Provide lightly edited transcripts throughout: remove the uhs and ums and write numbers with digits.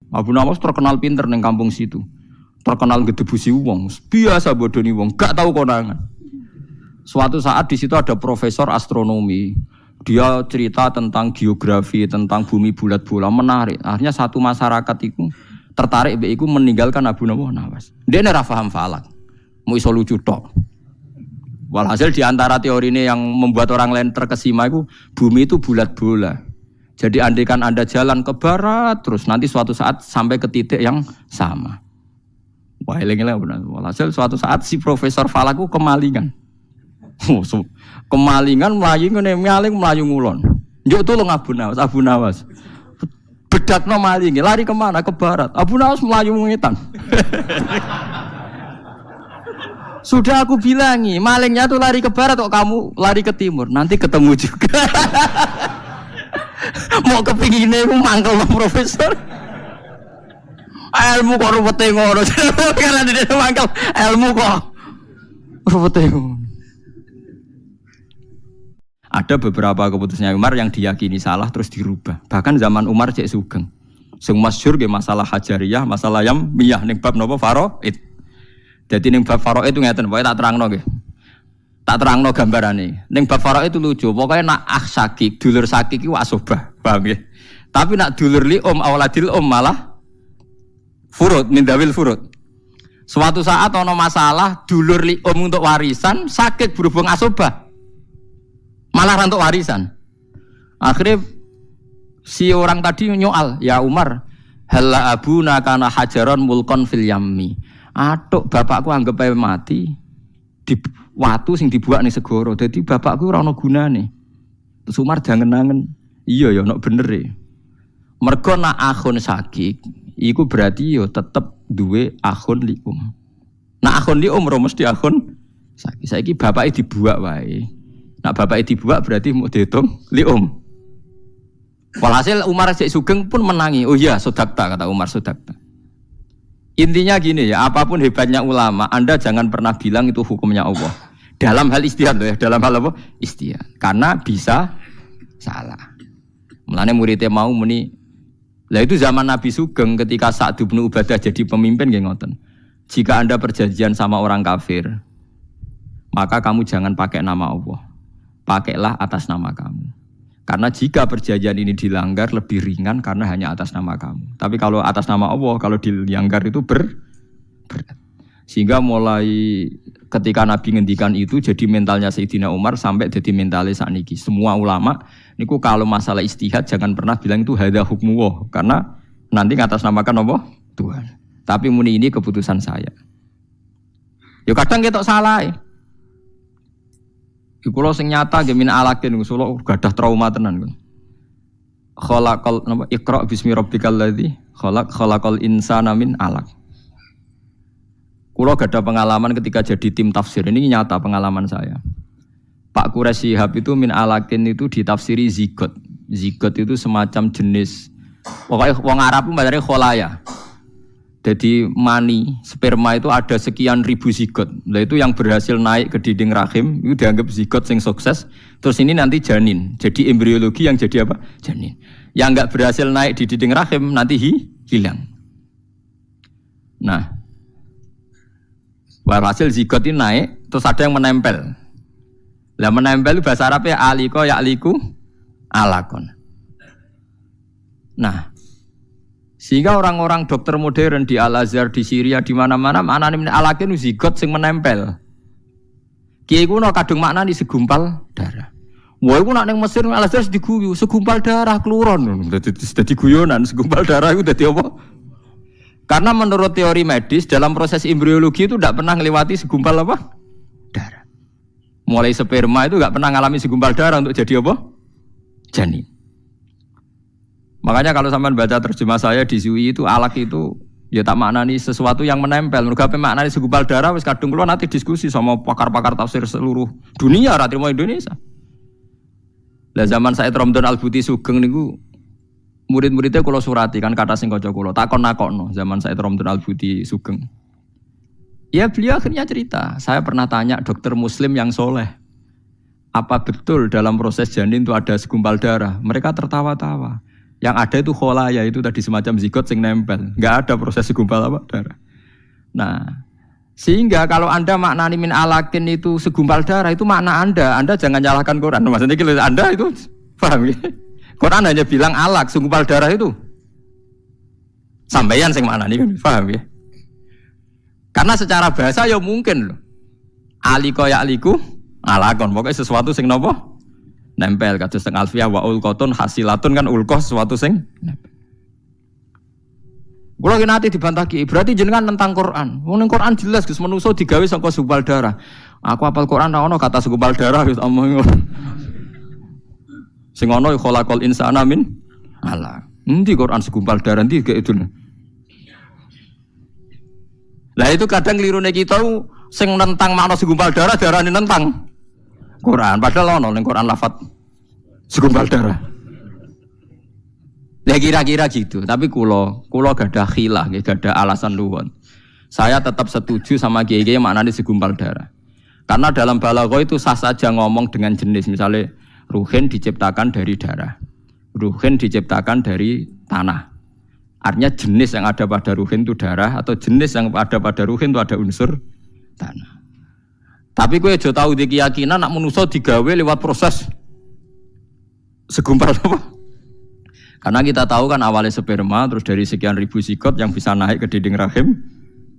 Abu Nawas terkenal pinter ning kampung situ. Terkenal ngedebusi wong, biasa bodoni wong, gak tahu konangan. Suatu saat di situ ada profesor astronomi. Dia cerita tentang geografi, tentang bumi bulat bola, menarik. Akhirnya satu masyarakat itu tertarik mbek iku meninggalkan Abu Nawas. Dia ora paham falak. Mau iso lucu tok. Walhasil di antara teori ini yang membuat orang lain terkesima itu bumi itu bulat bola. Jadi andaikan Anda jalan ke barat terus nanti suatu saat sampai ke titik yang sama. Wah, eling-eling benar. Walhasil suatu saat si profesor falak itu kemalingan. Kemalingan mlayu ngene maling mlayu ngulon. Njuk tulung Abu Nawas. Bedakno maling, lari kemana? Ke barat. Abu Nawas mlayu ngetan. Sudah aku bilangi, malingnya tuh lari ke barat kok kamu lari ke timur. Nanti ketemu juga. Mau kepingine ku mangkel profesor. Ilmu kok rupete ngono. Karena dia mangkel ilmu kok rupete ngono. Ada beberapa keputusannya Umar yang diyakini salah terus dirubah. Bahkan zaman Umar cek sugeng. Sing masyhur ge masalah Hajariyah, masalah Yammiyah ning bab napa faraid. Jadi ning bab faraid itu ngeten, pokoke tak terangno nggih. Tak terangno gambarane. Ning bab faraid itu lucu, pokoke nak sakik, dulur sakik iku asobah, paham nggih. Tapi nak dulur li auladil malah furud min dawil furud. Suatu saat ana masalah dulur li untuk warisan sakit berhubung asobah. Malah rantuk warisan. Akhirnya si orang tadi nyoal, ya Umar, halla abuna kana hajaron mulkon fil yammi. Atuk bapakku anggap ae mati di watu sing dibuak ning segara. Dadi bapakku ora ana gunane. Terus Umar jangen-angen, iya ya nek bener e. Mergo nak akhun sakik, iku berarti yo tetep duwe akhun lium. Nak akhun lium ora mesti akhun sakik. Saiki bapake dibuak wae. Nak bapake dibuak berarti mau dihitung lium. Walhasil Umar Cek Sugeng pun menangi. Oh iya, sodakta kata Umar, sodakta. Intinya gini ya, apapun hebatnya ulama, Anda jangan pernah bilang itu hukumnya Allah. Dalam hal istihad loh ya, dalam hal apa? Istihad. Karena bisa salah. Mulane muridnya mau muni. Lah itu zaman Nabi Sugeng ketika Sa'd bin Ubadah jadi pemimpin nggih ngoten. Jika Anda perjanjian sama orang kafir, maka kamu jangan pakai nama Allah. Pakailah atas nama kamu. Karena jika perjanjian ini dilanggar lebih ringan karena hanya atas nama kamu. Tapi kalau atas nama Allah, kalau dilanggar itu berat. Sehingga mulai ketika Nabi ngendikan itu jadi mentalnya Sayyidina Umar sampai jadi mentalnya sakniki. Semua ulama niku kalau masalah istihad jangan pernah bilang itu hadza hukmuwah karena nanti ngatasnamakan apa? Tuhan. Tapi muni ini keputusan saya. Ya kadang ketok salah. Kulo sing nyata nggih min alakin kulo gadah trauma tenan. Khalaqal napa Iqra bismi rabbikal ladzi khalaqal insana min alaq. Kulo gadah pengalaman ketika jadi tim tafsir. Ini nyata pengalaman saya. Pak Quraisy Shihab itu min alakin itu ditafsiri zigot. Zigot itu semacam jenis pokoknya wong Arab itu kholaya. Jadi mani, sperma itu ada sekian ribu zigot. Nah itu yang berhasil naik ke dinding rahim itu dianggap zigot yang sukses. Terus ini nanti janin. Jadi embriologi yang jadi apa? Janin. Yang enggak berhasil naik di dinding rahim nanti hilang. Nah, hasil zigot ini naik, terus ada yang menempel. Lah menempel bahasa Arabnya aliko ya'liku alakon. Nah, sehingga orang-orang dokter modern di Al-Azhar, di Syria, di mana-mana maknane alakin zigot sing menempel. Kiai kuno kadung maknani segumpal darah. Wah iku nak ning Mesir Al-Azhar diguyu segumpal darah kluron. Dadi guyonan segumpal darah itu dadi apa? Karena menurut teori medis dalam proses embriologi itu tidak pernah melewati segumpal apa? Darah. Mulai sperma itu enggak pernah mengalami segumpal darah untuk jadi apa? Janin. Makanya kalau sampean baca terjemah saya di Zui itu alak itu ya tak maknani sesuatu yang menempel. Mergo ape maknani segumpal darah wis kadung kula nanti diskusi sama pakar-pakar tafsir seluruh dunia ora trimo Indonesia. Lah zaman Said Ramdan Al-Buti Sugeng niku murid-muridnya kula surati kan kata sing kanca kula takon-nakokno zaman Said Ramdan Al-Buti Sugeng. Ya beliau akhirnya cerita, saya pernah tanya dokter muslim yang soleh, apa betul dalam proses janin itu ada segumpal darah? Mereka tertawa-tawa. Yang ada itu kholaya, itu tadi semacam zigot yang nempel. Enggak ada proses segumpal apa darah. Nah, sehingga kalau Anda maknani min alakin itu segumpal darah, itu makna Anda jangan nyalahkan Quran. Maksudnya kalau Anda itu paham ya? Quran hanya bilang alak, segumpal darah itu sampeyan sing maknani kan, paham ya? Karena secara bahasa ya mungkin loh. Aliko ya aliku alakon, pokoknya sesuatu sing nopo nempel kados teng alfiyah wa ulqatun hasilatun kan ulqah sesuatu sing nempel. Kula ki nate dibantah ki, berarti jenengan tentang Quran. Wong ning Quran jelas Gus manusa digawe saka segumpal darah. Aku apal Quran ra ono kata segumpal darah wis omong. Sing ono khalaqal insana min ala. Endi Quran segumpal darah endi gek itu. Lah itu kadang klirune kita sing nentang makna segumpal darah darane nentang Quran, padahal ono ning Quran lafaz segumpal darah. Ya kira-kira gitu, tapi kula gadah khilah, gadah alasan luwon. Saya tetap setuju sama kiai-kiai maknane segumpal darah. Karena dalam balaghah itu sah saja ngomong dengan jenis, misalnya ruhin diciptakan dari darah. Ruhin diciptakan dari tanah. Artinya jenis yang ada pada ruhin itu darah atau jenis yang ada pada ruhin itu ada unsur tanah. Tapi kowe aja tau di keyakinan nak manusa digawe lewat proses segumpal apa? Karena kita tahu kan awalnya sperma terus dari sekian ribu zigot yang bisa naik ke dinding rahim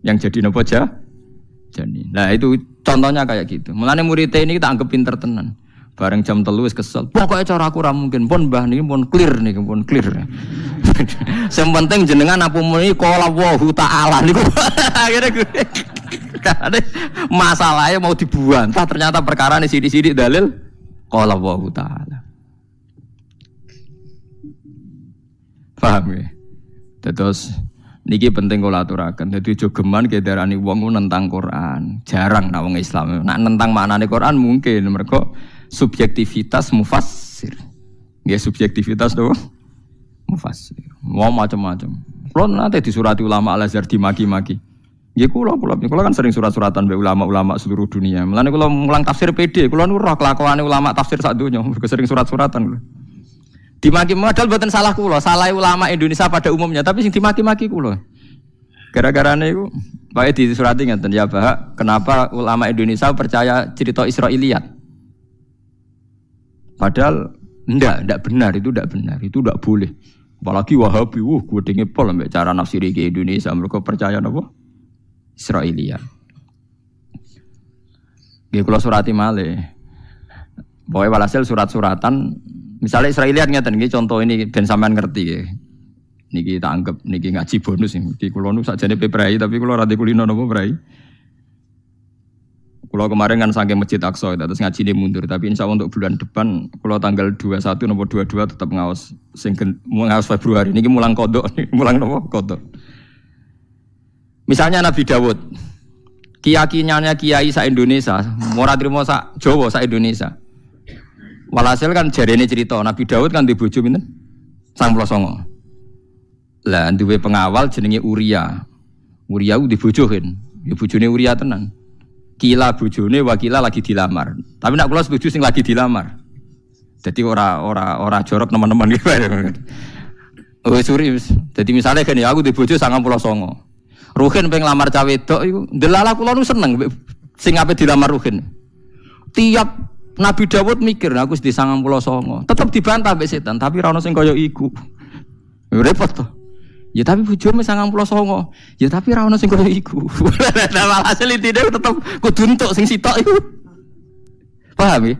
yang jadi napa janin. Nah itu contohnya kayak gitu. Mulane muridnya ini kita anggap pinter tenan. Bareng jam 3 wis kesel. Pokoke cara aku ra mungkin. Pun Mbah niki pun clear niki pun clear. Sing penting jenengan apa muni qala Allahu taala niku. Akhire karena masalahnya mau dibuang, ternyata perkara ini sidik-sidik dalil qala Allahu taala. Paham ya? Terus niki penting kula aturaken. Dadi aja geman kedarani wong nentang Quran. Jarang nak wong Islam. Nak nentang maknane Quran mungkin mergo subjektivitas mufassir. Nggih subjektivitas doang mufassir. Mau macam-macam. Kulo nate disurati ulama Al-Azhar dimaki-maki. Ya kula kan sering surat-suratan mbek ulama-ulama seluruh dunia. Mulane kula mulang tafsir PD, kula nu roh kelakuane ulama tafsir sak donya, mergo sering surat-suratan kula. Dimaki modal mboten salah kula, salah ulama Indonesia pada umumnya, tapi sing dimaki-maki kula. Gara-garane iku bae disurati ngeten ya, Pak, kenapa ulama Indonesia percaya cerita Israiliyat? Padahal enggak benar, itu enggak boleh. Apalagi Wahabi, gedenge pol mbek cara nafsiri ke Indonesia, mereka percaya napa? Israiliyat. Nggih kula surati malih. Pokoke walhasil surat-suratan, misalnya Israiliyat ngeten nggih contoh ini ben sampean ngerti nggih. Niki tak anggap niki ngaji bonus niki kula nu sakjane peprai tapi kula ora kulino napa prai. Kula kemarin kan saking Masjid Aqsa terus ngajine mundur tapi insyaallah untuk bulan depan kula tanggal 21 napa 22 tetap ngaos sing ngaos Februari niki mulang kodok mulang napa kodok. Misalnya Nabi Dawud, keyakinannya kiai sa-Indonesia, ora trimo sak Jawa sa-Indonesia. Walhasil kan jarene cerita, Nabi Dawud kan dibojo pinten? 99. Lah duwe pengawal jenenge Uria. Uria ku dibojo kan, ya bojone Uria tenan. Kila bojone wakila lagi dilamar. Tapi nek kula setuju sing lagi dilamar. Jadi ora jorok teman-teman iki. Oh suri. Jadi misalnya kan ya aku dibojo 99. Ruhin pengen lamar cawe wedok iku delala kula nu seneng sing ape dilamar Ruhin. Tiap Nabi Dawud mikir aku wis di 99. Tetep dibantah mbek setan, tapi ra ono sing kaya iku. Repot to. Ya tapi bojomu 99. Ya tapi ra ono sing kaya iku. Nah, hasil intine tetep kudu entuk sing sitok iku. Paham ya?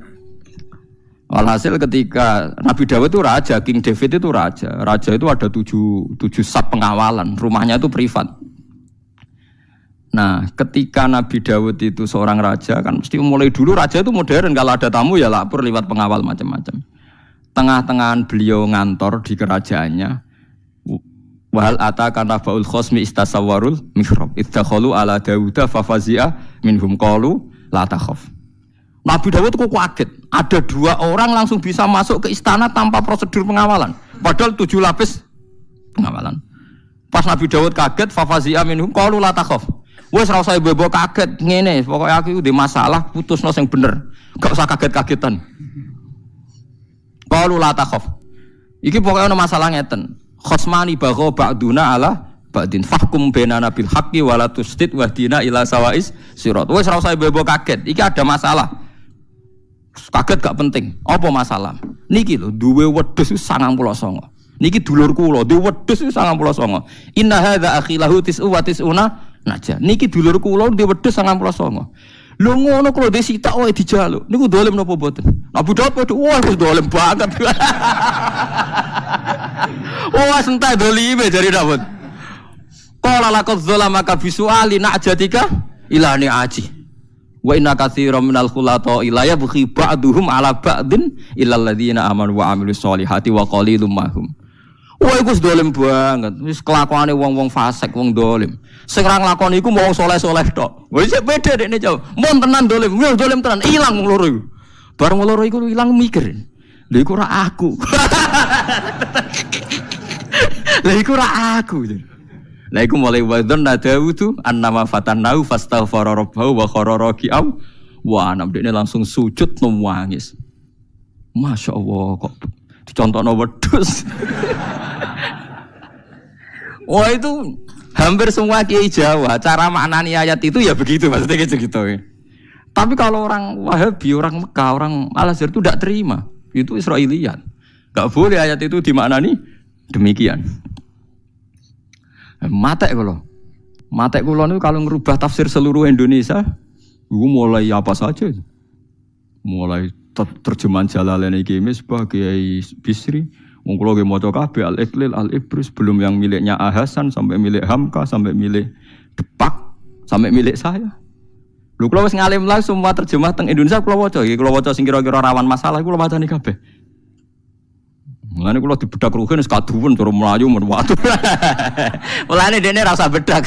Walhasil ketika Nabi Dawud itu raja, King David itu raja. Raja itu ada 7 sab pengawalan, rumahnya itu privat. Nah, ketika Nabi Dawud itu seorang raja, kan mesti mulai dulu raja itu modern, kalau ada tamu ya lapor lewat pengawal macam-macam. Tengah-tengahan beliau ngantor di kerajaannya. Wahal ataka nabaul khosmi istasawarul mihrab iddakhulu ala Dawuda fafazi'a minhum qalu la takhaf. Nabi Dawud kok kaget, ada 2 orang langsung bisa masuk ke istana tanpa prosedur pengawalan. Padahal 7 lapis pengawalan. Pas Nabi Dawud kaget, fafazi'a minhum qalu la takhaf. Wes ora usah ibu-ibu kaget ngene, pokoke aku di masalah putusno sing bener. Gak usah kaget-kagetan. Qalu la takhaf. Iki pokoknya ana masalah ngeten. Khosmani bagha ba'duna ala ba'din fahkum bainana bil haqqi wala tusdid wahdina ila sawais sirat. Wis ora usah bebo kaget. Iki ada masalah. Kaget gak penting. Apa masalah? Niki lho duwe wedhus 99. Niki dulur kula duwe wedhus 99. Inna hadza akhilahu tis'una naja. Niki dulur kula duwe wedhus 99. Lho ngono kula disita wae dijaluk. Niku dolem napa mboten? Abu Daud padha wah wis dolem banget. Wah sentai dolime jare Daud. Qala laqad zalamaka bisu'ali na'jatika ilani aji. Wa inna katsiran minal khulata ila yabghi ba'duhum ala ba'din illal ladzina amanu wa 'amilus solihati wa qalilum mahum. Wah iku wis dolem banget. Wis kelakuane wong-wong fasik, wong dolem. Sing ra nglakoni iku wong saleh-saleh tok. Wis beda dekne jauh. Mun tenan dolem, yo dolem tenan ilang wong loro iku. Bareng wong loro iku ilang mikir. Lha iku ora aku. Lha iku ora aku. Lha iku mulai wadon nadawutu annama fatanau fastaghfara rabbahu wa kharara raki'aw. Wah, nek dekne langsung sujud nangis. Masyaallah kok dicontohno wedhus. Wah itu hampir semua kiai Jawa cara maknani ayat itu ya begitu maksudnya gitu. Tapi kalau orang Wahabi, orang Mekah, orang Al-Azhar itu tidak terima. Itu Israiliyat. Gak boleh ayat itu dimaknani demikian. Matek kula niku kalau ngerubah tafsir seluruh Indonesia, itu mulai apa saja. Mulai terjemahan Jalalain iki sebagai Bisri. Wong kula nggih maca kabeh Al-Iqlil, Al-Ibris, belum yang miliknya Ahasan sampai milik Hamka, sampai milik Depak, sampai milik saya. Lho kula wis ngalim lah semua terjemah teng Indonesia kula waca iki, kula waca sing kira-kira rawan masalah kula wacani kabeh. Mulane kula dibedak rugen wis kaduwen cara mlayu men watu. Mulane dene ra usah bedak.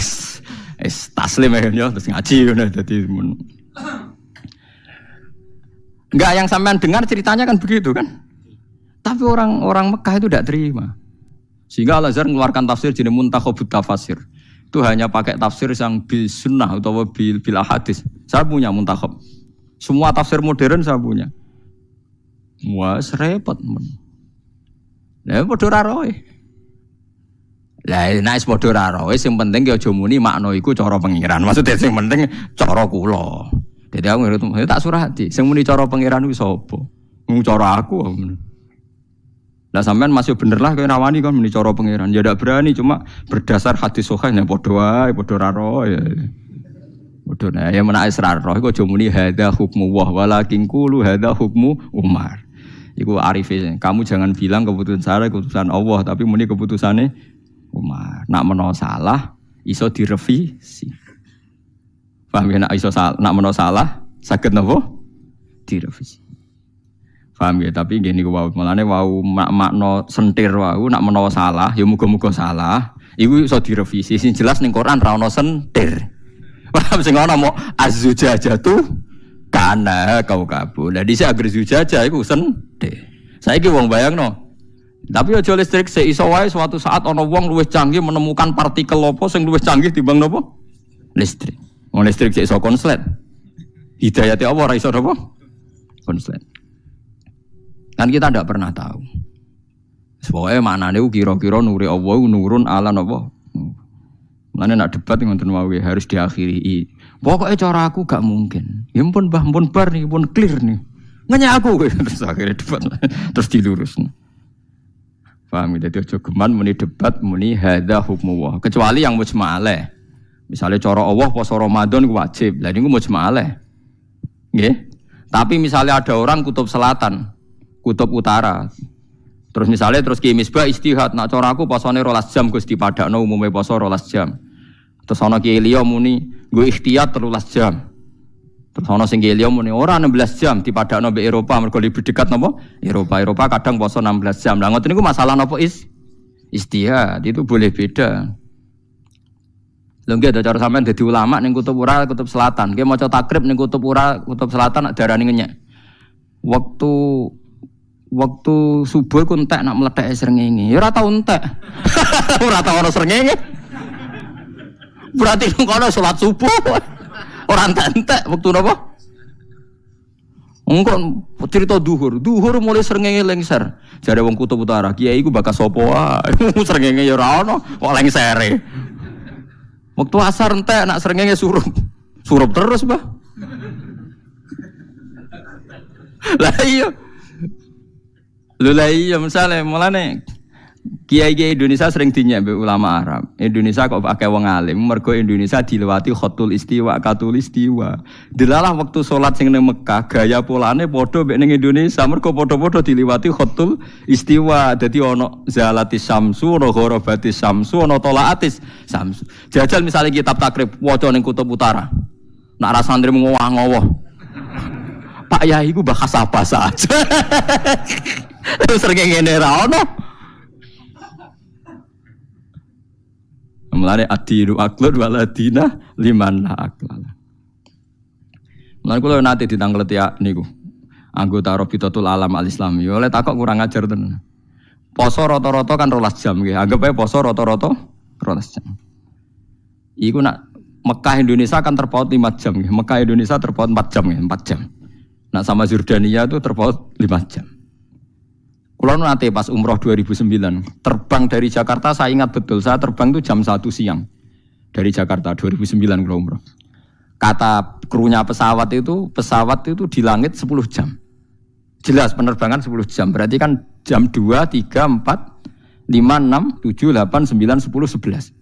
Wis taslim ya terus ngaji ngono dadi men. Enggak yang sampean dengar ceritanya kan begitu kan? Tapi orang Mekah itu tidak terima. Sehingga Al-Azhar mengeluarkan tafsir jenis Muntakhabut Tafasir. Itu hanya pakai tafsir yang bil sunnah atau bil hadis. Saya punya Muntakhab. Semua tafsir modern saya punya. Wah, repot. Lah padha ra roe. Lah nek padha ra roe sing penting ki aja muni makna iku cara pengiran. Maksudnya sing penting cara kula. Dadi aku tak surati. Sing muni cara pengiran kuwi sapa? Mung cara aku. Lah sampean masih bener lah kowe nawani kan muni cara pangeran. Ya ndak berani cuma berdasar hadis sahih nek padha wae padha ra ro ya. Padha nek ya menak israr roh iku aja muni hadza hukmu wa walakin qulu hadza hukmu Umar. Iku arife. Kamu jangan bilang keputusan saya keputusan Allah tapi muni keputusane Umar. Nak menawa salah iso direvisi. Paham ya nak iso salah, nak menawa salah saged napa? Direvisi. Paham ya, tapi gini wau malane wau makna sentir wau nak menawa salah ya muga-muga salah iku iso direvisi sing jelas ning Quran ra ono sentir. Paham sing ana mo az-zujajatu kana kaukabu. Lah dhisik agar zujajah iku sentir. Saiki wong bayangno. Tapi aja listrik sik iso wae suatu saat ana wong luwih canggih menemukan partikel apa sing luwih canggih timbang napa? Listrik. Wong listrik sik iso konslet. Hidayate apa ora iso napa? Konslet. Kan kita tidak pernah tahu. Pokoknya maknanya kira-kira nuri Allah nurun ala napa. Mulane nak debat ngoten wae harus diakhiri. Pokoknya cara aku gak mungkin. Ya pun bah pun bar nih pun clear nih. Nanya aku terus akhirnya debat terus dilurus. Paham ya? Jadi aja geman muni debat muni hadza hukmullah. Kecuali yang mujma'aleh. Misalnya cara Allah puasa Ramadan wajib. Lah niku mujma'aleh. Nggih. Tapi misalnya ada orang kutub selatan, kutub utara. Terus misalnya terus Ki Misbah istihad, nak cara aku posone 12 jam Gus dipadakno umume poso 12 jam. Terus ana Ki Liya muni nggo ikhtiyat 13 jam. Terus ana sing Ki Liya muni ora 16 jam dipadakno mbek Eropa mergo lebih dekat napa? Eropa kadang poso 16 jam. Lah ngoten niku masalah napa istihad itu boleh beda. Lha nggih ada cara sampean dadi ulama ning kutub ura kutub selatan. Nggih maca takrib ning kutub ura kutub selatan nak darani ngenyek. Waktu subuh ku entek nak meletek srengenge. Ya ora tau entek. Ora tau ono srengenge. Berarti nang kono salat subuh. Ora entek waktu napa? Engko cerita duhur mulai srengenge lengser. Jare wong kutub utara, kiai iku bakas sapa wae. Srengenge ya ora ono, kok lengsere. Waktu asar entek nak srengenge surup. Surup terus, Mbah. Lah iya. Lah iya misale mulane kiai-kiai Indonesia sering dinyak mbek ulama Arab. Indonesia kok akeh wong alim, mergo Indonesia dilewati khotul istiwa, katul istiwa. Dilalah waktu salat sing ning Mekah, gaya polane padha mbek ning Indonesia, mergo padha-padha diliwati khotul istiwa. Dadi ana zalatis samsu, ana gharabatis samsu, ana talaatis samsu. Jajal misalnya kitab takrib waca ning kutub utara. Nak ra santri ngowah-ngowah. Pak Yai ku bahas apa saja. Terus sering ngene ra ono. Mulane adiru aklun waladina liman la aklala. Mulane kula nate ditangkleti niku. Anggota Rabitatul Alam Al-Islami. Oleh takok kurang ajar tenan. Poso rata-rata kan 12 jam nggih. Anggap ae poso rata-rata 12 jam. Iku nak Mekah Indonesia kan terpaut 5 jam nggih. Mekah Indonesia terpaut 4 jam nggih, 4 jam. Nah sama Jordania itu terpaut 5 jam. Kulo nanti pas umroh 2009 terbang dari Jakarta, saya ingat betul saya terbang itu jam 1 siang dari Jakarta 2009 kulo umroh. Kata krunya pesawat itu di langit 10 jam. Jelas penerbangan 10 jam. Berarti kan jam 2, 3, 4, 5, 6, 7, 8, 9, 10, 11.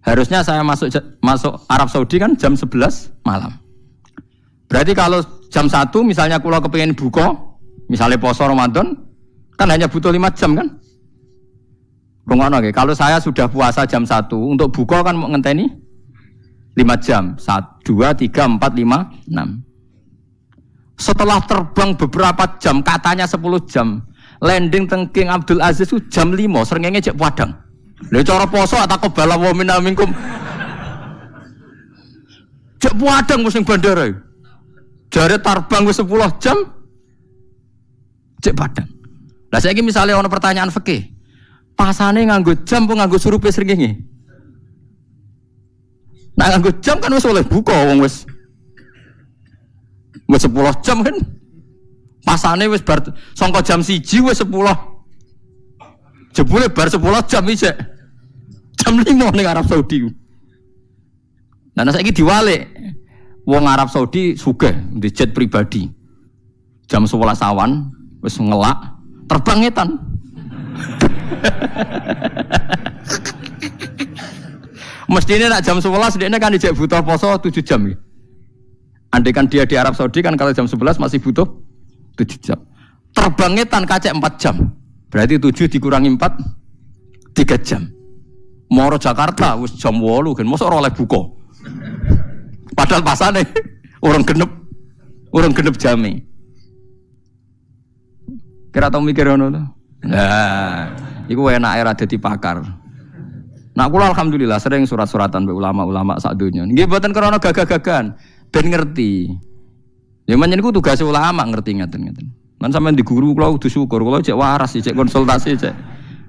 Harusnya saya masuk Arab Saudi kan jam 11 malam. Berarti kalau jam 1 misalnya kulo kepengin buka, misalnya poso Ramadan, kan hanya butuh 5 jam kan? Rungono nggih, kalau saya sudah puasa jam 1, untuk buka kan mau ngenteni 5 jam. 1, 2, 3, 4, 5, 6. Setelah terbang beberapa jam, katanya 10 jam, landing teng King Abdul Aziz itu jam 5, srengenge cek padang. Lha cara poso atau kebala wa minna minkum. Cek padang musim bandara. Jare terbang wis 10 jam cek padang. Lah saiki misale ana pertanyaan fikih. Pasane nganggo jam apa nganggo surupe srengenge? Nah nganggo jam kan wis oleh buka wong wis 10 jam kan. Pasane wis bar sangka jam 1 wis 10. Jebule bar 10 jam isik. Jam 5 ning Arab Saudi. Nah saiki diwalik. Wong Arab Saudi sugih di jet pribadi. Jam 11 awan wis ngelak terbang ngetan. Mestinya nak jam 11 dia kan dijak butuh poso 7 jam. Andai kan dia di Arab Saudi kan kalau jam 11 masih butuh 7 jam. Terbang ngetan kacek 4 jam. Berarti 7 dikurangi 4 3 jam. Moro Jakarta wis jam 8 kan mosok ora oleh buka. Padahal pasane orang genep jame. Kira tau mikir ngono to? Nah, iku enak era dadi pakar. Nah, kula alhamdulillah sering surat-suratan mbek ulama-ulama sak donya. Nggih mboten krana gagah-gagahan, ben ngerti. Ya menyen iku tugas ulama ngerti ngaten-ngaten. Lan sampean di guru kula kudu syukur, kula cek waras cek konsultasi cek.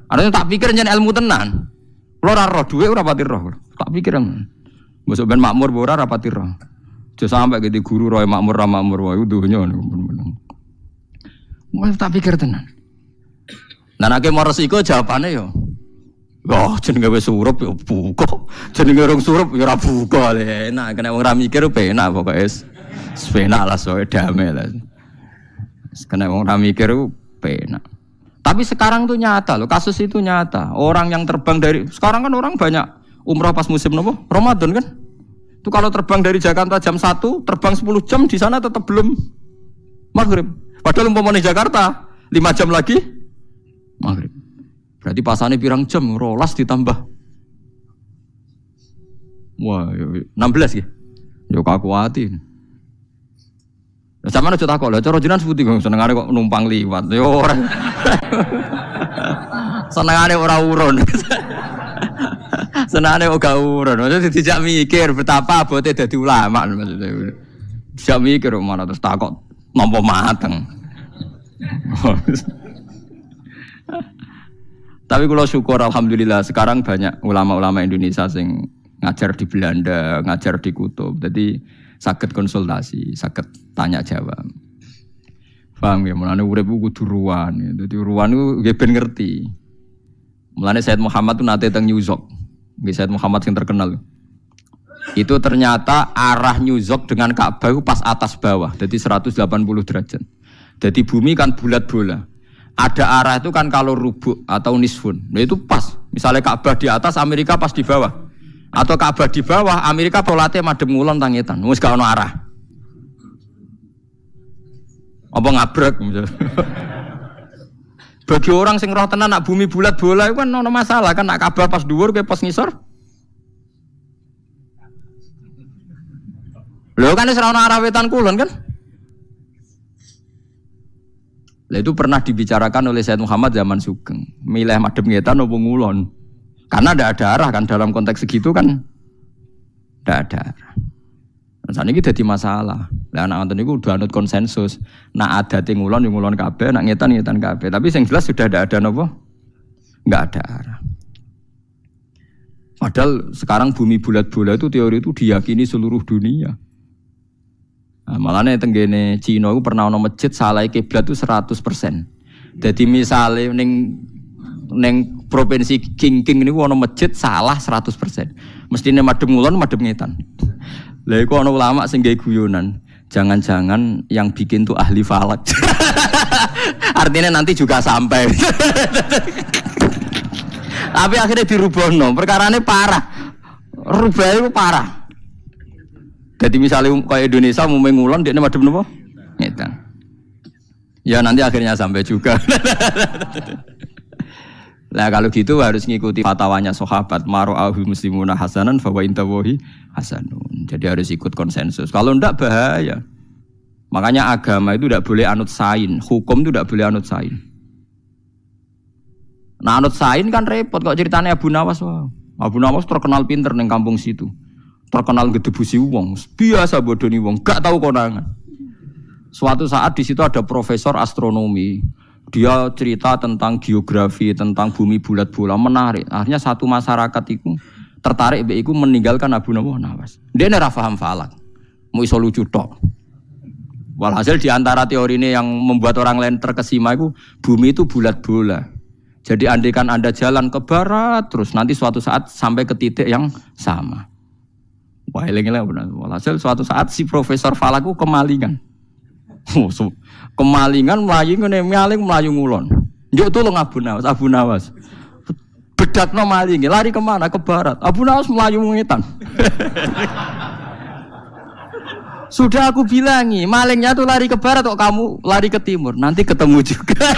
Artinya tak pikir nyen ilmu tenan. Kula ora roh dhuwit ora pati roh. Tak pikir mbok ben makmur ora rapati roh. Aja sampe gede guru roe makmur ra makmur wae donya bener-bener. Wah tak pikir tenan. Nah nek mau resiko jawabane yo. Wah jenenge wis surup yo buka. Jenenge urung surup yo ora buka le. Enak kena wong ra mikir penak pokoke wis penak lah soe damai lah. Kena wong ra mikir penak. Tapi sekarang tuh nyata loh, kasus itu nyata. Orang yang terbang dari sekarang kan orang banyak umrah pas musim nopo? Ramadan kan? Itu kalau terbang dari Jakarta jam 1, terbang 10 jam di sana tetap belum maghrib. Padahal umpamanya Jakarta 5 jam lagi maghrib. Berarti pasane pirang jam, rolas ditambah. Wah, 16 ya. Yo kaku ati. Sampeyan aja takok lho, cara jenengan seputi kok senengane kok numpang liwat. Yo ora. Senengane ora urun. Senengane ora urun. Maksudnya dijak mikir betapa abote dadi ulama maksudnya. Dijak mikir mana terus takok nampa mateng. Tapi kalau syukur alhamdulillah sekarang banyak ulama-ulama Indonesia sing ngajar di Belanda, ngajar di Kutub. Jadi sakit konsultasi, sakit tanya jawab. Paham ya? Mulane urip kudu ruwan. Dadi ruwan iku nggih ben ngerti. Mulane Said Muhammad tuh nate teng New York. Nggih Said Muhammad yang terkenal. Itu ternyata arah New York dengan Ka'bah itu pas atas bawah. Jadi 180 derajat. Jadi bumi kan bulat bola. Ada arah itu kan kalau rubuk atau nisfun. Nah itu pas. Misalnya Ka'bah di atas, Amerika pas di bawah. Atau Ka'bah di bawah, Amerika polate madhep ngulon tangitan. Wis gak ono arah. Apa ngabrek misalnya. Bagi orang sing roh tenan nak bumi bulat bola itu kan ono masalah kan nak Ka'bah pas dhuwur ke pas ngisor. Lho kan wis ora ono arah wetan kulon kan? Lah itu pernah dibicarakan oleh Said Muhammad zaman Sugeng. Milih madhep ngetan opo ngulon. Karena tidak ada arah kan dalam konteks segitu kan tidak ada arah. Nah, saat ini jadi masalah. Lah anak anten itu udah anut konsensus. Nak ada ngulon yang ngulon kabeh, nak ngetan kabeh. Tapi yang jelas sudah tidak ada nopo, nggak ada arah. Padahal sekarang bumi bulat bola itu teori itu diyakini seluruh dunia. Nah, malahnya tenggene Cina itu pernah ono masjid salah kiblat itu 100%. Jadi misalnya neng provinsi King ini ono masjid salah 100%. Mestinya madhep ngulon madhep ngetan. Lah iku ana ulama sing gawe guyonan. Jangan-jangan yang bikin tuh ahli falak. Artinya nanti juga sampai. Tapi akhirnya dirubahno, perkarane parah. Rubah itu parah. Jadi misalnya kayak Indonesia mau ngulon dia madhep napa? Ngetan. Ya nanti akhirnya sampai juga. Nah kalau gitu harus ngikuti fatwanya sahabat maru'ahul muslimuna hasanan fa wa intawahi hasanun. Jadi harus ikut konsensus. Kalau ndak bahaya. Makanya agama itu tidak boleh anut sain, hukum itu tidak boleh anut sain. Nah anut sain kan repot kok ceritanya Abu Nawas. Wow. Abu Nawas terkenal pinter neng kampung situ. Terkenal gedebusi wong, biasa bodoni wong, gak tahu konangan. Suatu saat di situ ada profesor astronomi. Dia cerita tentang geografi, tentang bumi bulat bola, menarik. Akhirnya satu masyarakat itu tertarik itu meninggalkan Abu Nawas. Dia ora paham falak. Mau iso lucu tok. Walhasil di antara teori ini yang membuat orang lain terkesima itu bumi itu bulat bola. Jadi andaikan Anda jalan ke barat terus nanti suatu saat sampai ke titik yang sama. Wah, eling-eling benar. Walhasil suatu saat si profesor falak itu kemalingan. Kemalingan melayu ngene melayu ngulon. Njuk tulung Abu Nawas. Bedakno maling, lari kemana? Ke barat. Abu Nawas melayu ngetan. Sudah aku bilangi, malingnya tuh lari ke barat kok kamu lari ke timur. Nanti ketemu juga.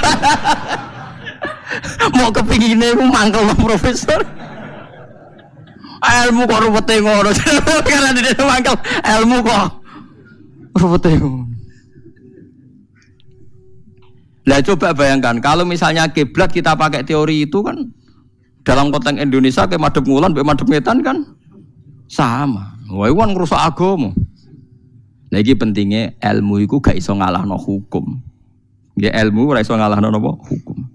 Mau kepingine ku mangkel profesor. Ilmu kok rupete ngono. Karena dia mangkel ilmu kok rupete ngono. Lah coba bayangkan kalau misalnya kiblat kita pakai teori itu kan dalam konteks Indonesia kayak madhep ngulon mbek madhep ngetan kan sama. Wah iku kan ngrusak agama. Lah iki pentingnya ilmu iku gak iso ngalahno hukum. Nggih ilmu ora iso ngalahno napa hukum.